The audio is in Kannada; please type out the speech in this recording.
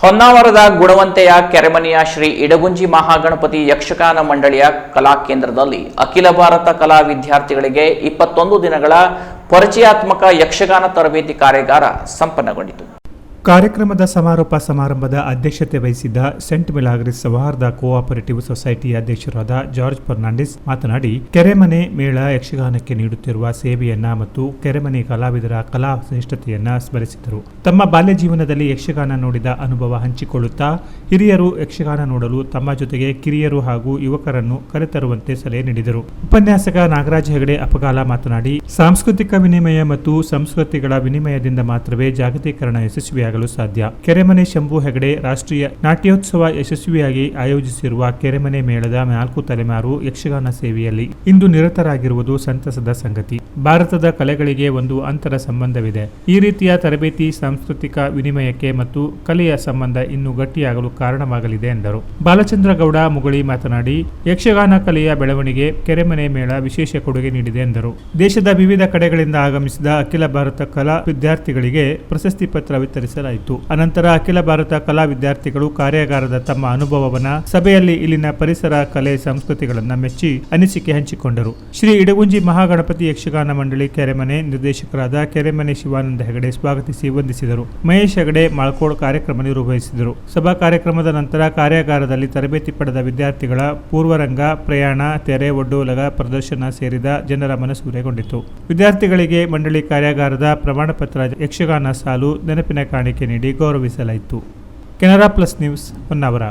ಹೊನ್ನಾವರದ ಗುಣವಂತೆಯ ಕೆರೆಮನೆಯ ಶ್ರೀ ಇಡಗುಂಜಿ ಮಹಾಗಣಪತಿ ಯಕ್ಷಗಾನ ಮಂಡಳಿಯ ಕಲಾಕೇಂದ್ರದಲ್ಲಿ ಅಖಿಲ ಭಾರತ ಕಲಾ ವಿದ್ಯಾರ್ಥಿಗಳಿಗೆ 21 ದಿನಗಳ ಪರಿಚಯಾತ್ಮಕ ಯಕ್ಷಗಾನ ತರಬೇತಿ ಕಾರ್ಯಾಗಾರ ಸಂಪನ್ನಗೊಂಡಿತು. ಕಾರ್ಯಕ್ರಮದ ಸಮಾರೋಪ ಸಮಾರಂಭದ ಅಧ್ಯಕ್ಷತೆ ವಹಿಸಿದ್ದ ಸೆಂಟ್ ಮಿಲಾಗ್ರಿಸ್ ಸೌಹಾರ್ದ ಕೋಆಪರೇಟಿವ್ ಸೊಸೈಟಿಯ ಅಧ್ಯಕ್ಷರಾದ ಜಾರ್ಜ್ ಫರ್ನಾಂಡಿಸ್ ಮಾತನಾಡಿ, ಕೆರೆಮನೆ ಮೇಳ ಯಕ್ಷಗಾನಕ್ಕೆ ನೀಡುತ್ತಿರುವ ಸೇವೆಯನ್ನ ಮತ್ತು ಕೆರೆಮನೆ ಕಲಾವಿದರ ಕಲಾ ಶ್ರೇಷ್ಠತೆಯನ್ನ ಸ್ಮರಿಸಿದರು. ತಮ್ಮ ಬಾಲ್ಯ ಜೀವನದಲ್ಲಿ ಯಕ್ಷಗಾನ ನೋಡಿದ ಅನುಭವ ಹಂಚಿಕೊಳ್ಳುತ್ತಾ ಹಿರಿಯರು ಯಕ್ಷಗಾನ ನೋಡಲು ತಮ್ಮ ಜೊತೆಗೆ ಕಿರಿಯರು ಹಾಗೂ ಯುವಕರನ್ನು ಕರೆತರುವಂತೆ ಸಲಹೆ ನೀಡಿದರು. ಉಪನ್ಯಾಸಕ ನಾಗರಾಜ್ ಹೆಗಡೆ ಅಪಗಾಲ ಮಾತನಾಡಿ, ಸಾಂಸ್ಕೃತಿಕ ವಿನಿಮಯ ಮತ್ತು ಸಂಸ್ಕೃತಿಗಳ ವಿನಿಮಯದಿಂದ ಮಾತ್ರವೇ ಜಾಗತೀಕರಣ ಯಶಸ್ವಿಯಾಗಲು ಸಾಧ್ಯ. ಕೆರೆಮನೆ ಶಂಭು ಹೆಗಡೆ ರಾಷ್ಟ್ರೀಯ ನಾಟ್ಯೋತ್ಸವ ಯಶಸ್ವಿಯಾಗಿ ಆಯೋಜಿಸಿರುವ ಕೆರೆಮನೆ ಮೇಳದ 4 ತಲೆಮಾರು ಯಕ್ಷಗಾನ ಸೇವೆಯಲ್ಲಿ ಇಂದು ನಿರತರಾಗಿರುವುದು ಸಂತಸದ ಸಂಗತಿ. ಭಾರತದ ಕಲೆಗಳಿಗೆ ಒಂದು ಅಂತರ ಸಂಬಂಧವಿದೆ. ಈ ರೀತಿಯ ತರಬೇತಿ ಸಾಂಸ್ಕೃತಿಕ ವಿನಿಮಯಕ್ಕೆ ಮತ್ತು ಕಲೆಯ ಸಂಬಂಧ ಇನ್ನೂ ಗಟ್ಟಿಯಾಗಲು ಕಾರಣವಾಗಲಿದೆ ಎಂದರು. ಬಾಲಚಂದ್ರ ಗೌಡ ಮುಗುಳಿ ಮಾತನಾಡಿ, ಯಕ್ಷಗಾನ ಕಲೆಯ ಬೆಳವಣಿಗೆ ಕೆರೆಮನೆ ಮೇಳ ವಿಶೇಷ ಕೊಡುಗೆ ನೀಡಿದೆ ಎಂದರು. ದೇಶದ ವಿವಿಧ ಕಡೆಗಳಿಂದ ಆಗಮಿಸಿದ ಅಖಿಲ ಭಾರತ ಕಲಾ ವಿದ್ಯಾರ್ಥಿಗಳಿಗೆ ಪ್ರಶಸ್ತಿ ಪತ್ರ ವಿತರಿಸಲಾಯಿತು. ಅನಂತರ ಅಖಿಲ ಭಾರತ ಕಲಾ ವಿದ್ಯಾರ್ಥಿಗಳು ಕಾರ್ಯಾಗಾರದ ತಮ್ಮ ಅನುಭವವನ್ನ ಸಭೆಯಲ್ಲಿ ಇಲ್ಲಿನ ಪರಿಸರ, ಕಲೆ, ಸಂಸ್ಕೃತಿಗಳನ್ನ ಮೆಚ್ಚಿ ಅನಿಸಿಕೆ ಹಂಚಿಕೊಂಡರು. ಶ್ರೀ ಇಡಗುಂಜಿ ಮಹಾಗಣಪತಿ ಯಕ್ಷಗಾನ ಮಂಡಳಿ ಕೆರೆಮನೆ ನಿರ್ದೇಶಕರಾದ ಕೆರೆಮನೆ ಶಿವಾನಂದ ಹೆಗಡೆ ಸ್ವಾಗತಿಸಿ ವಂದಿಸಿದರು. ಮಹೇಶ್ ಹೆಗಡೆ ಮಾಳ್ಕೋಡ್ ಕಾರ್ಯಕ್ರಮ ನಿರ್ವಹಿಸಿದರು. ಸಭಾ ಕಾರ್ಯಕ್ರಮದ ನಂತರ ಕಾರ್ಯಾಗಾರದಲ್ಲಿ ತರಬೇತಿ ಪಡೆದ ವಿದ್ಯಾರ್ಥಿಗಳ ಪೂರ್ವರಂಗ, ಪ್ರಯಾಣ, ತೆರೆ, ಒಡ್ಡೋಲಗ ಪ್ರದರ್ಶನ ಸೇರಿದ ಜನರ ಮನಸೂರೆಗೊಂಡಿತು. ವಿದ್ಯಾರ್ಥಿಗಳಿಗೆ ಮಂಡಳಿ ಕಾರ್ಯಾಗಾರದ ಪ್ರಮಾಣ ಪತ್ರ, ಯಕ್ಷಗಾನ ಸಾಲು, ನೆನಪಿನ ಕಾಣಿಕೆ ನೀಡಿ ಗೌರವಿಸಲಾಯಿತು. Canara plus news, Honnavar.